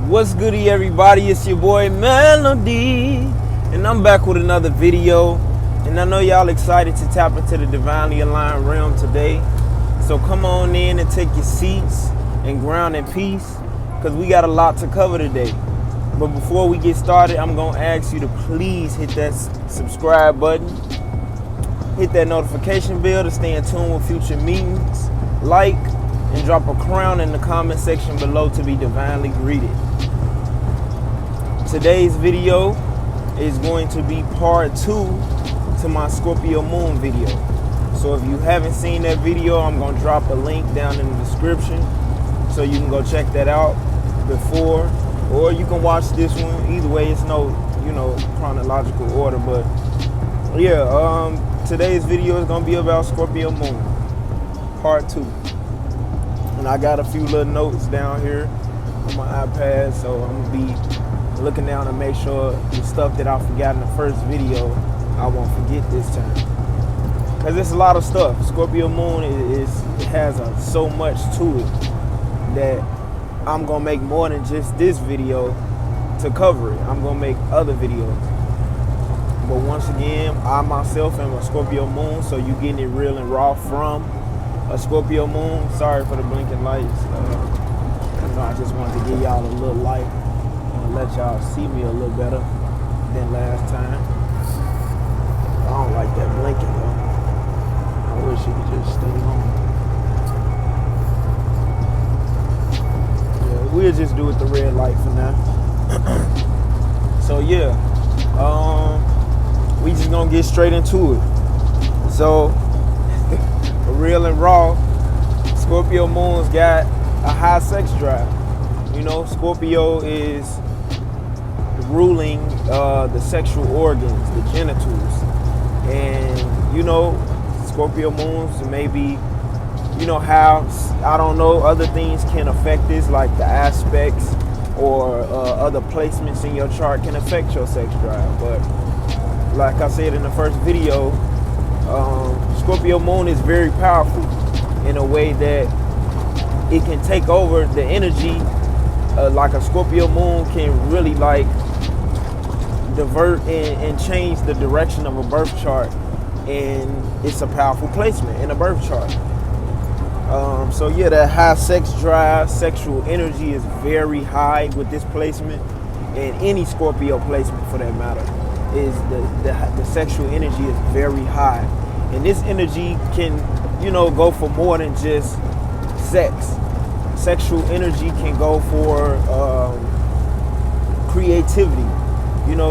What's goody, everybody? It's your boy Melody, and I'm back with another video. And I know y'all excited to tap into the divinely aligned realm today. So come on in and take your seats and ground in peace, because we got a lot to cover today. But before we get started, I'm gonna ask you to please hit that subscribe button, hit that notification bell to stay in tune with future meetings, like, and drop a crown in the comment section below to be divinely greeted. Today's video is going to be part 2 to my Scorpio moon video. So if you haven't seen that video, I'm going to drop a link down in the description so you can go check that out before, or you can watch this one. Either way, it's no, chronological order, but yeah, today's video is going to be about Scorpio moon, part 2. And I got a few little notes down here on my iPad, so I'm going to be looking down to make sure the stuff that I forgot in the first video, I won't forget this time. Because it's a lot of stuff. Scorpio moon has so much to it that I'm going to make more than just this video to cover it. I'm going to make other videos. But once again, I myself am a Scorpio moon, so you getting it real and raw from a Scorpio moon. Sorry for the blinking lights. I just wanted to give y'all a little light. Let y'all see me a little better than last time. I don't like that blinking though. I wish it could just stay on. Yeah, we'll just do it the red light for now. So yeah, we just gonna get straight into it. So real and raw, Scorpio moon's got a high sex drive. Scorpio is ruling the sexual organs, the genitals, and Scorpio moons maybe how I don't know, other things can affect this, like the aspects or other placements in your chart can affect your sex drive. But like I said in the first video, Scorpio moon is very powerful in a way that it can take over the energy. Like a Scorpio moon can really divert and change the direction of a birth chart, and it's a powerful placement in a birth chart. So yeah, that high sex drive, sexual energy is very high with this placement, and any Scorpio placement for that matter is the sexual energy is very high, and this energy can go for more than just sex. Sexual energy can go for creativity.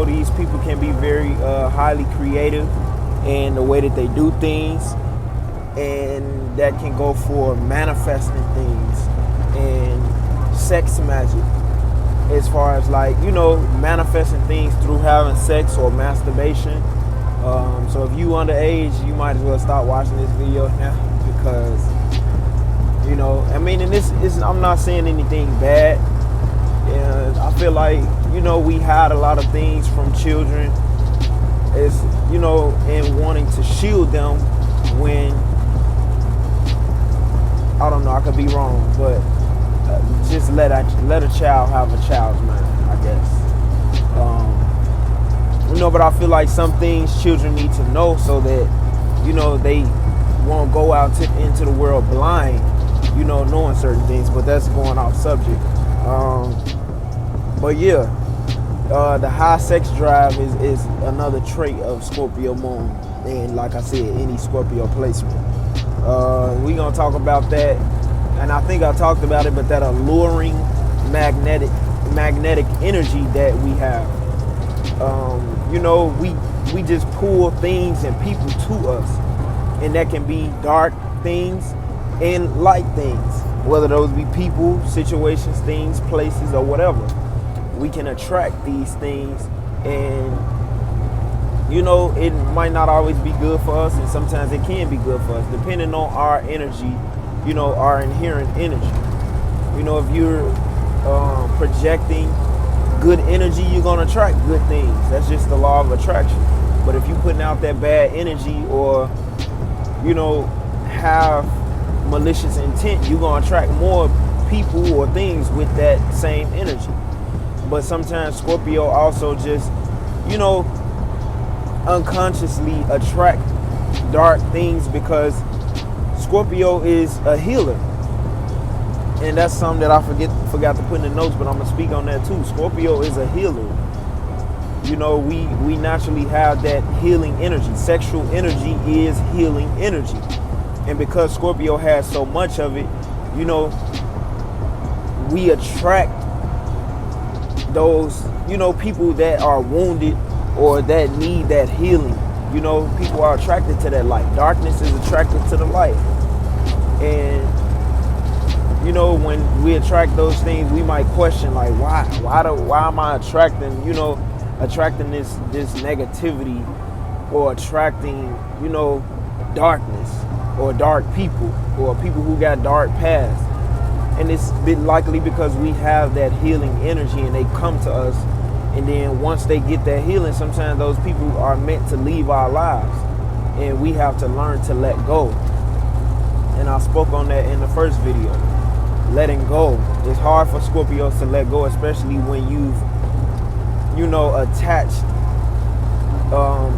These people can be very highly creative in the way that they do things, and that can go for manifesting things and sex magic, as far as manifesting things through having sex or masturbation. So if you underage, you might as well stop watching this video now, because and this is, I'm not saying anything bad. And I feel like, we hide a lot of things from children. It's, and wanting to shield them when, I don't know, I could be wrong, but just let a child have a child's mind, I guess. But I feel like some things children need to know so that, they won't go out into the world blind, knowing certain things. But that's going off subject. But yeah, the high sex drive is another trait of Scorpio moon, and like I said, any Scorpio placement. We're gonna talk about that, and I think I talked about it, but that alluring magnetic energy that we have. We just pull things and people to us, and that can be dark things and light things, whether those be people, situations, things, places, or whatever. We can attract these things, and it might not always be good for us, and sometimes it can be good for us, depending on our energy, our inherent energy. If you're projecting good energy, you're gonna attract good things. That's just the law of attraction. But if you're putting out that bad energy, or have malicious intent, you're gonna attract more people or things with that same energy. But sometimes Scorpio also just, you know, unconsciously attract dark things because Scorpio is a healer. And that's something that I forgot to put in the notes, but I'm going to speak on that too. Scorpio is a healer. You know, we naturally have that healing energy. Sexual energy is healing energy. And because Scorpio has so much of it, you know, we attract those, you know, people that are wounded or that need that healing. You know, people are attracted to that light. Darkness is attracted to the light. And, you know, when we attract those things, we might question, like, why am I attracting, you know, this negativity, or attracting, you know, darkness, or dark people, or people who got dark past. And it's been likely because we have that healing energy and they come to us, and then once they get that healing, sometimes those people are meant to leave our lives, and we have to learn to let go. And I spoke on that in the first video. Letting go. It's hard for Scorpios to let go, especially when you've, you know, attached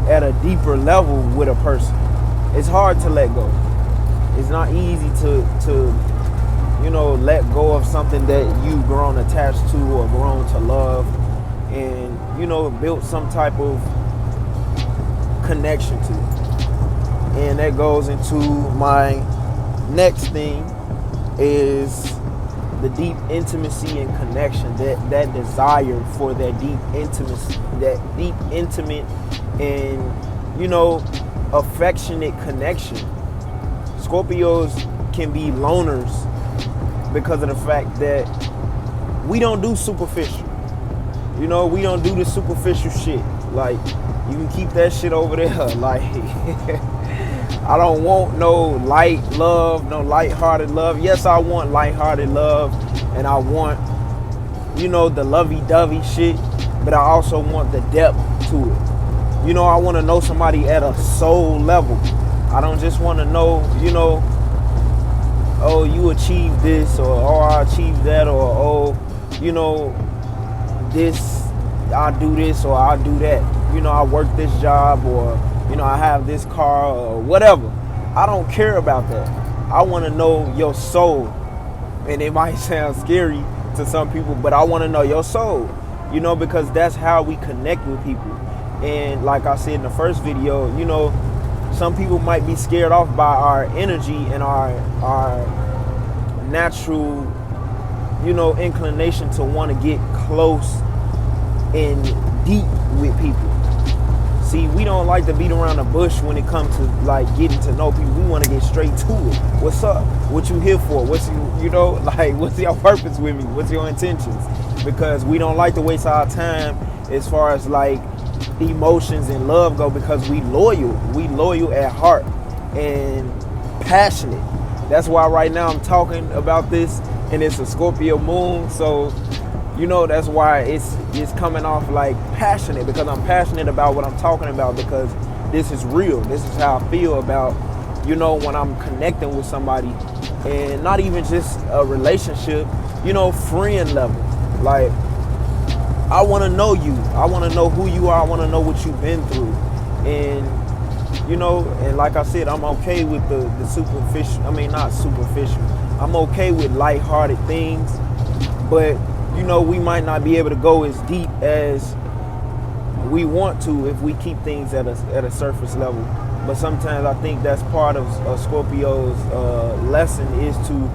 at a deeper level with a person. It's hard to let go. It's not easy to you know, let go of something that you've grown attached to or grown to love, and, you know, built some type of connection to. And that goes into my next thing, is the deep intimacy and connection, that desire for that deep intimacy, that deep intimate and, you know, affectionate connection. Scorpios can be loners because of the fact that we don't do superficial. You know, we don't do the superficial shit. Like, you can keep that shit over there. Like, I don't want no light love, no lighthearted love. Yes, I want lighthearted love, and I want, you know, the lovey-dovey shit, but I also want the depth to it. You know, I want to know somebody at a soul level. I don't just want to know, you know, oh, you achieved this, or oh, I achieved that, or oh, you know, this, I do this, or I do that. You know, I work this job, or, you know, I have this car, or whatever. I don't care about that. I want to know your soul. And it might sound scary to some people, but I want to know your soul, you know, because that's how we connect with people. And like I said in the first video, you know, some people might be scared off by our energy and our natural, you know, inclination to want to get close and deep with people. See, we don't like to beat around the bush when it comes to, like, getting to know people. We want to get straight to it. What's up? What you here for? What's you know, like, what's your purpose with me? What's your intentions? Because we don't like to waste our time as far as, like, emotions and love go, because we loyal at heart and passionate. That's why right now I'm talking about this, and it's a Scorpio moon, so, you know, that's why it's coming off like passionate, because I'm passionate about what I'm talking about, because this is real. This is how I feel about, you know, when I'm connecting with somebody, and not even just a relationship, you know, friend level. Like, I want to know you. I want to know who you are. I want to know what you've been through. And, you know, and like I said, I'm okay with the superficial. I mean, not superficial. I'm okay with lighthearted things. But, you know, we might not be able to go as deep as we want to if we keep things at a surface level. But sometimes I think that's part of Scorpio's lesson, is to,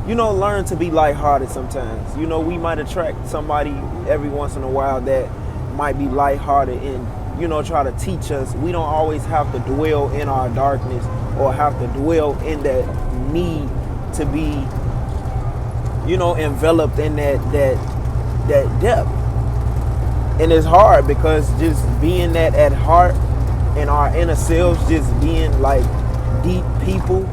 you know, learn to be lighthearted sometimes. You know, we might attract somebody every once in a while that might be lighthearted and, you know, try to teach us. We don't always have to dwell in our darkness or have to dwell in that need to be, you know, enveloped in that depth. And it's hard, because just being that at heart and our inner selves, just being like deep people,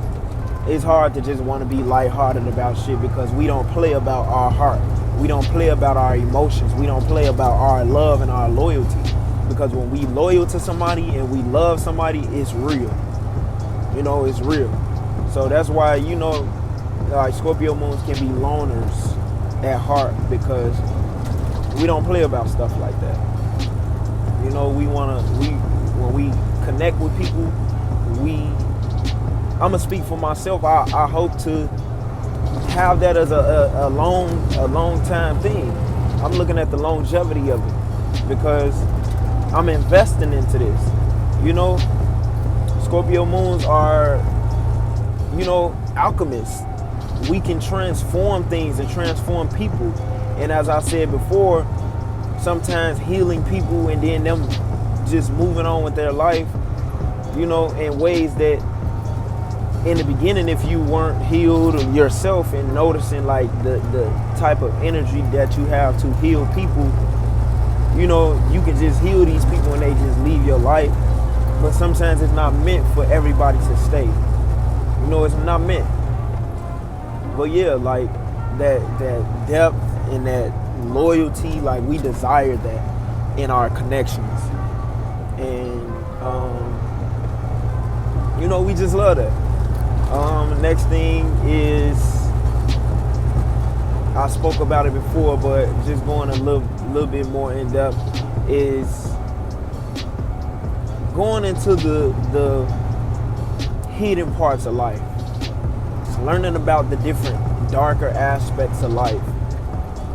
it's hard to just want to be lighthearted about shit, because we don't play about our heart. We don't play about our emotions. We don't play about our love and our loyalty. Because when we loyal to somebody and we love somebody, it's real. You know, it's real. So that's why, you know, like, Scorpio moons can be loners at heart, because we don't play about stuff like that. You know, when we connect with people, I'm gonna speak for myself. I hope to have that as a long time thing. I'm looking at the longevity of it because I'm investing into this. You know, Scorpio moons are, you know, alchemists. We can transform things and transform people. And as I said before, sometimes healing people and then them just moving on with their life, you know, in ways that in the beginning, if you weren't healed yourself and noticing like the type of energy that you have to heal people, you know, you can just heal these people and they just leave your life. But sometimes it's not meant for everybody to stay. You know, it's not meant. But yeah, like that depth and that loyalty, like we desire that in our connections. And you know, we just love that. Next thing is, I spoke about it before, but just going a little bit more in depth, is going into the hidden parts of life. Just learning about the different darker aspects of life.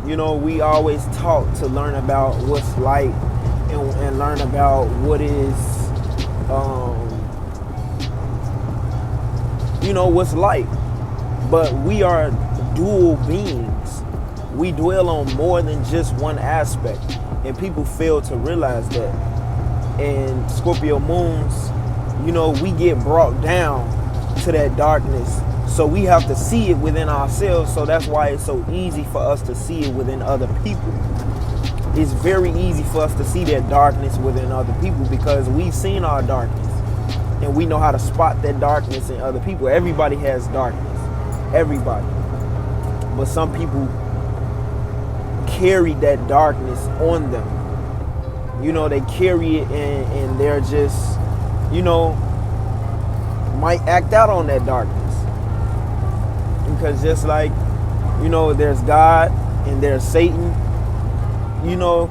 You know, we always taught to learn about what's light and learn about what is you know, what's light. But we are dual beings. We dwell on more than just one aspect. And people fail to realize that. And Scorpio moons, you know, we get brought down to that darkness. So we have to see it within ourselves. So that's why it's so easy for us to see it within other people. It's very easy for us to see that darkness within other people because we've seen our darkness. And we know how to spot that darkness in other people. Everybody has darkness. Everybody. But some people carry that darkness on them. You know, they carry it and they're just, you know, might act out on that darkness. Because just like, you know, there's God and there's Satan, you know,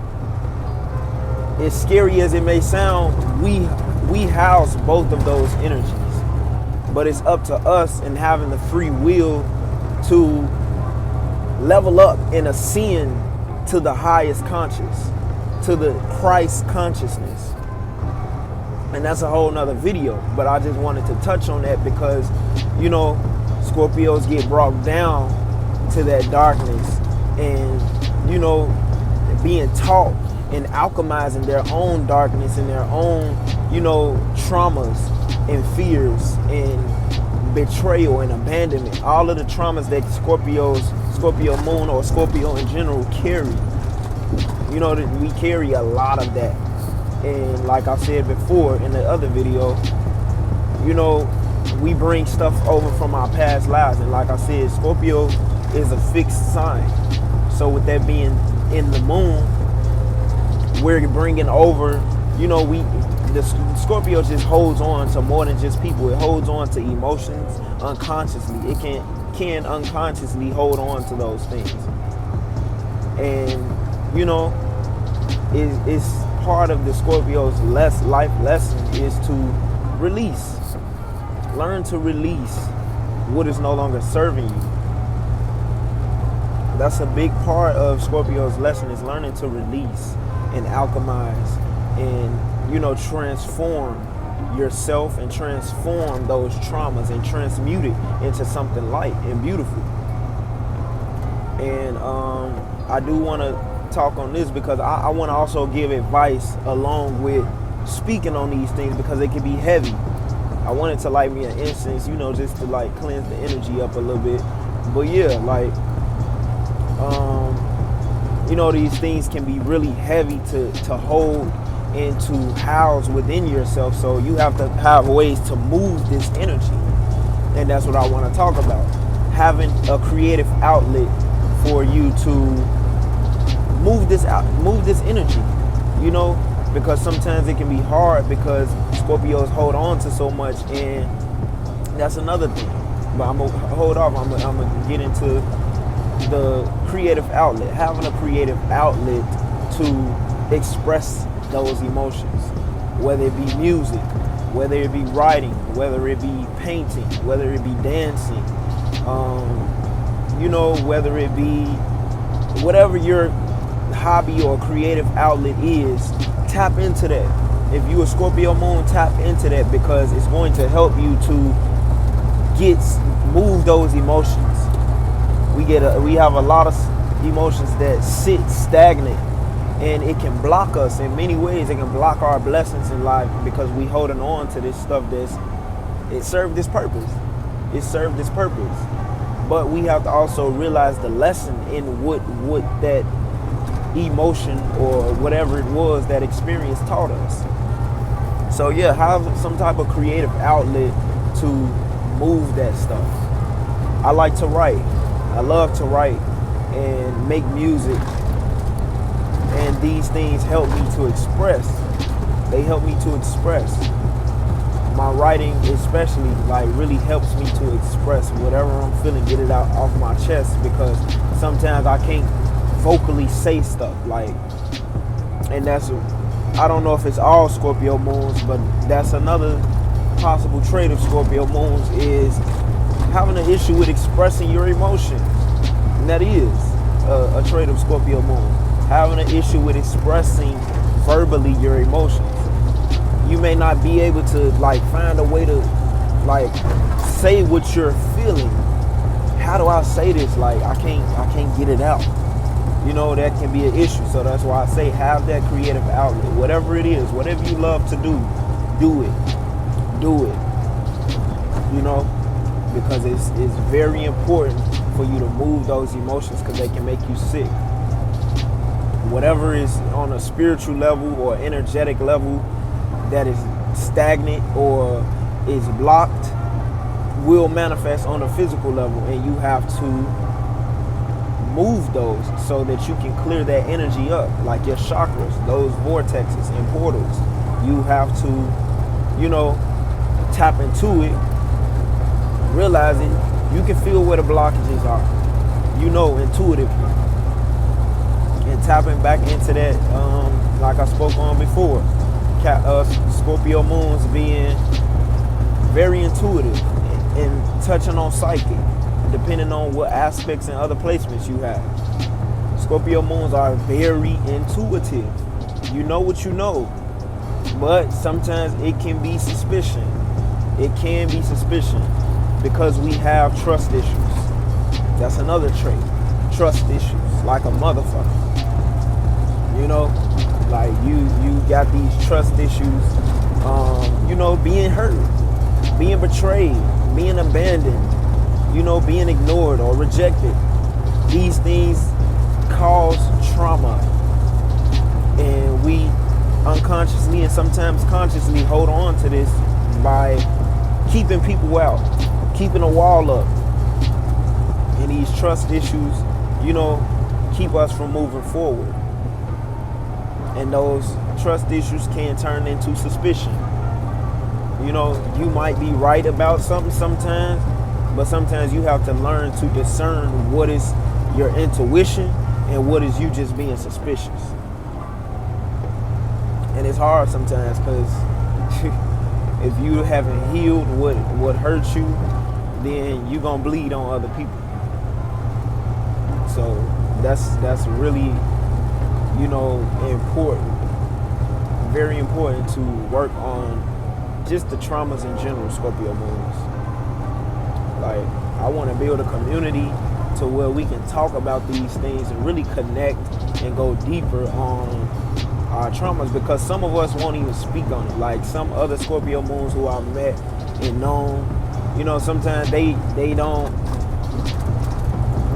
as scary as it may sound, we house both of those energies. But it's up to us and having the free will to level up and ascend to the highest conscious, to the Christ consciousness. And that's a whole nother video. But I just wanted to touch on that because, you know, Scorpios get brought down to that darkness and, you know, being taught and alchemizing their own darkness and their own, you know, traumas and fears and betrayal and abandonment. All of the traumas that Scorpio moon or Scorpio in general carry. You know, that we carry a lot of that. And like I said before in the other video, you know, we bring stuff over from our past lives. And like I said, Scorpio is a fixed sign. So with that being in the moon, we're bringing over, you know, the Scorpio just holds on to more than just people. It holds on to emotions unconsciously. It can unconsciously hold on to those things. And, you know, it's part of the Scorpio's life lesson is to release. Learn to release what is no longer serving you. That's a big part of Scorpio's lesson, is learning to release and alchemize and, you know, transform yourself and transform those traumas and transmute it into something light and beautiful. And I do want to talk on this because I want to also give advice along with speaking on these things because they can be heavy. I wanted to light me an incense, you know, just to like cleanse the energy up a little bit. But yeah, like, you know, these things can be really heavy to hold and to house within yourself. So you have to have ways to move this energy. And that's what I want to talk about. Having a creative outlet for you to move this energy, you know, because sometimes it can be hard because Scorpios hold on to so much, and that's another thing. But I'm gonna hold off. I'm gonna get into the creative outlet. Having a creative outlet to express those emotions, whether it be music, whether it be writing, whether it be painting, whether it be dancing, whether it be whatever your hobby or creative outlet is, tap into that. If you a Scorpio moon, tap into that, because it's going to help you to move those emotions. We have a lot of emotions that sit stagnant, and it can block us in many ways. It can block our blessings in life because we holding on to this stuff it served this purpose. It served this purpose. But we have to also realize the lesson in what that emotion or whatever it was, that experience taught us. So yeah, have some type of creative outlet to move that stuff. I like to write. I love to write and make music. And these things help me to express. They help me to express. My writing especially really helps me to express whatever I'm feeling, get it out off my chest, because sometimes I can't vocally say stuff and I don't know if it's all Scorpio moons, but that's another possible trait of Scorpio moons, is having an issue with expressing your emotions. And that is a trait of Scorpio moons, having an issue with expressing verbally your emotions. You may not be able to find a way to say what you're feeling. How do I say this? I can't get it out. That can be an issue. So that's why I say have that creative outlet. Whatever it is, whatever you love to do it. Do it. Because it's very important for you to move those emotions, because they can make you sick. Whatever is on a spiritual level or energetic level that is stagnant or is blocked will manifest on a physical level, and you have to move those so that you can clear that energy up, like your chakras, those vortexes and portals. You have to, tap into it, realize it. You can feel where the blockages are, intuitively. And tapping back into that, like I spoke on before, Scorpio moons being very intuitive and touching on psychic, depending on what aspects and other placements you have. Scorpio moons are very intuitive. You know what you know, but sometimes it can be suspicion. It can be suspicion because we have trust issues. That's another trait. Trust issues, like a motherfucker. You got these trust issues. Being hurt, being betrayed, being abandoned, being ignored or rejected. These things cause trauma, and we unconsciously and sometimes consciously hold on to this by keeping people out, keeping a wall up. And these trust issues, keep us from moving forward. And those trust issues can turn into suspicion. You might be right about something sometimes, but sometimes you have to learn to discern what is your intuition and what is you just being suspicious. And it's hard sometimes because if you haven't healed what hurt you, then you're going to bleed on other people. So that's really, important, very important to work on just the traumas in general, Scorpio moons. I want to build a community to where we can talk about these things and really connect and go deeper on our traumas, because some of us won't even speak on it. Like some other Scorpio moons who I've met and known, sometimes they don't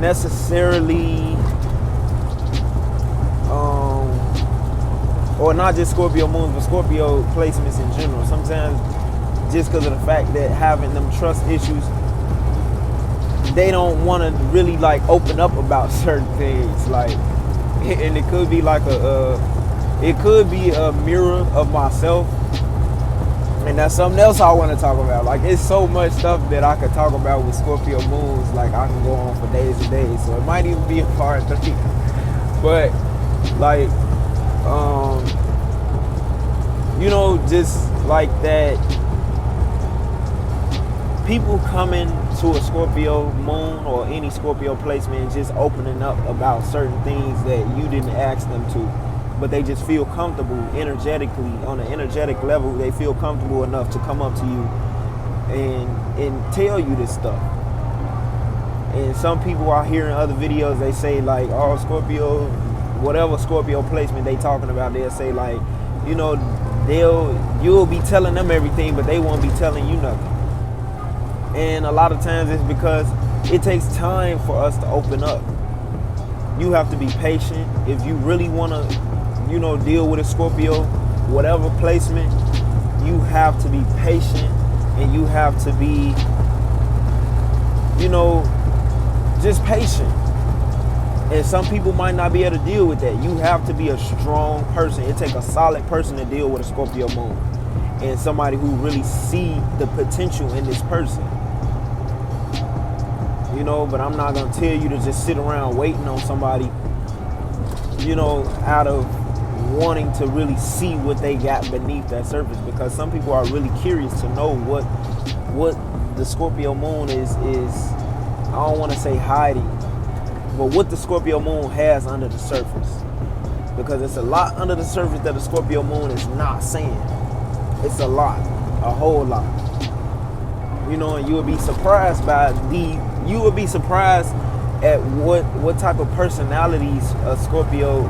necessarily or not just Scorpio moons, but Scorpio placements in general. Sometimes just because of the fact that having them trust issues, they don't want to really open up about certain things. And it could be it could be a mirror of myself. And that's something else I want to talk about. It's so much stuff that I could talk about with Scorpio moons. I can go on for days and days. So it might even be a part 3. But Just like that, people coming to a Scorpio moon or any Scorpio placement just opening up about certain things that you didn't ask them to, but they just feel comfortable energetically, on an energetic level. They feel comfortable enough to come up to you and tell you this stuff. And some people I hear in other videos, they say like, oh, Scorpio, whatever Scorpio placement they talking about, they'll say like, you'll be telling them everything, but they won't be telling you nothing. And a lot of times it's because it takes time for us to open up. You have to be patient. If you really want to, deal with a Scorpio, whatever placement, you have to be patient, and you have to be, just patient. And some people might not be able to deal with that. You have to be a strong person. It takes a solid person to deal with a Scorpio moon, and somebody who really see the potential in this person. But I'm not going to tell you to just sit around waiting on somebody, out of wanting to really see what they got beneath that surface, because some people are really curious to know what the Scorpio moon is, I don't want to say hiding, but what the Scorpio moon has under the surface. Because it's a lot under the surface that the Scorpio moon is not saying. It's a lot, a whole lot. And you would be surprised at what type of personalities a Scorpio,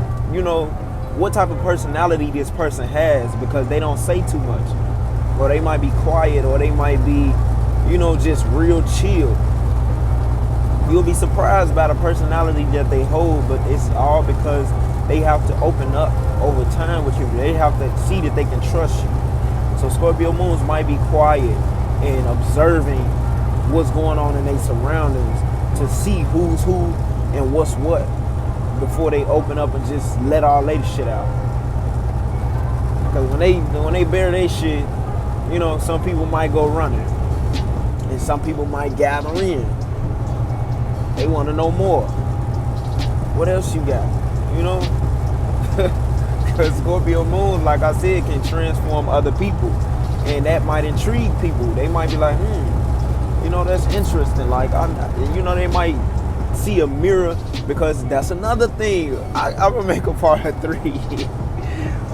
what type of personality this person has, because they don't say too much. Or they might be quiet, or they might be, just real chill. You'll be surprised by the personality that they hold, but it's all because they have to open up over time with you. They have to see that they can trust you. So Scorpio moons might be quiet and observing what's going on in their surroundings to see who's who and what's what before they open up and just let all their shit out. Because when they bear their shit, some people might go running, and some people might gather in. They want to know more. What else you got? Because Scorpio moon, like I said, can transform other people, and that might intrigue people. They might be like, that's interesting. Like, they might see a mirror, because that's another thing. I'm gonna make a part 3.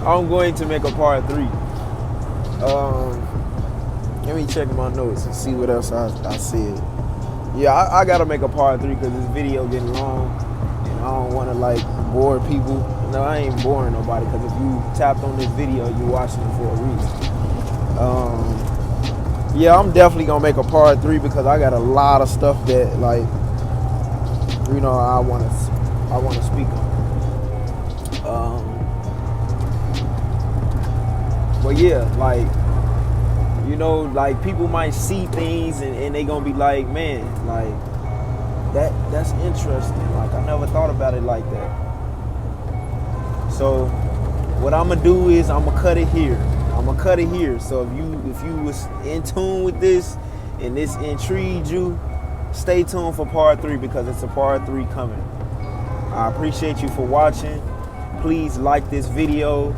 I'm going to make a part 3. Let me check my notes and see what else I said. Yeah, I gotta make a part 3 because this video getting long, and I don't want to bore people. No, I ain't boring nobody, because if you tapped on this video, you watching it for a reason. Yeah, I'm definitely gonna make a part 3 because I got a lot of stuff that I want to speak on. But yeah, people might see things and they gonna be like, man, that's interesting. I never thought about it like that. So what I'm gonna do is I'm gonna cut it here. So if you was in tune with this and this intrigued you, stay tuned for part 3, because it's a part 3 coming. I appreciate you for watching. Please like this video.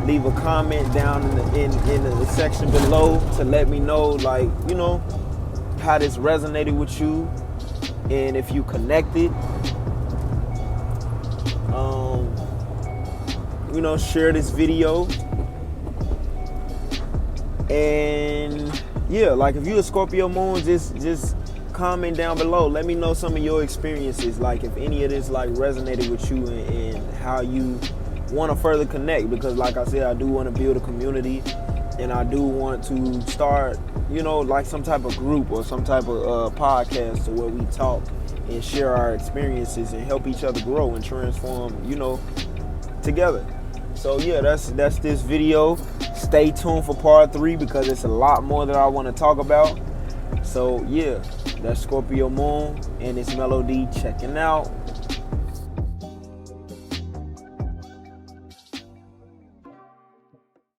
Leave a comment down in the section below to let me know, how this resonated with you, and if you connected. Share this video. And yeah, if you're a Scorpio moon, just comment down below. Let me know some of your experiences, if any of this resonated with you, and how you want to further connect. Because like I said, I do want to build a community, and I do want to start some type of group or some type of podcast to where we talk and share our experiences and help each other grow and transform together. So yeah, that's this video. Stay tuned for part 3 because it's a lot more that I want to talk about. So yeah, that's Scorpio moon and its melody checking out.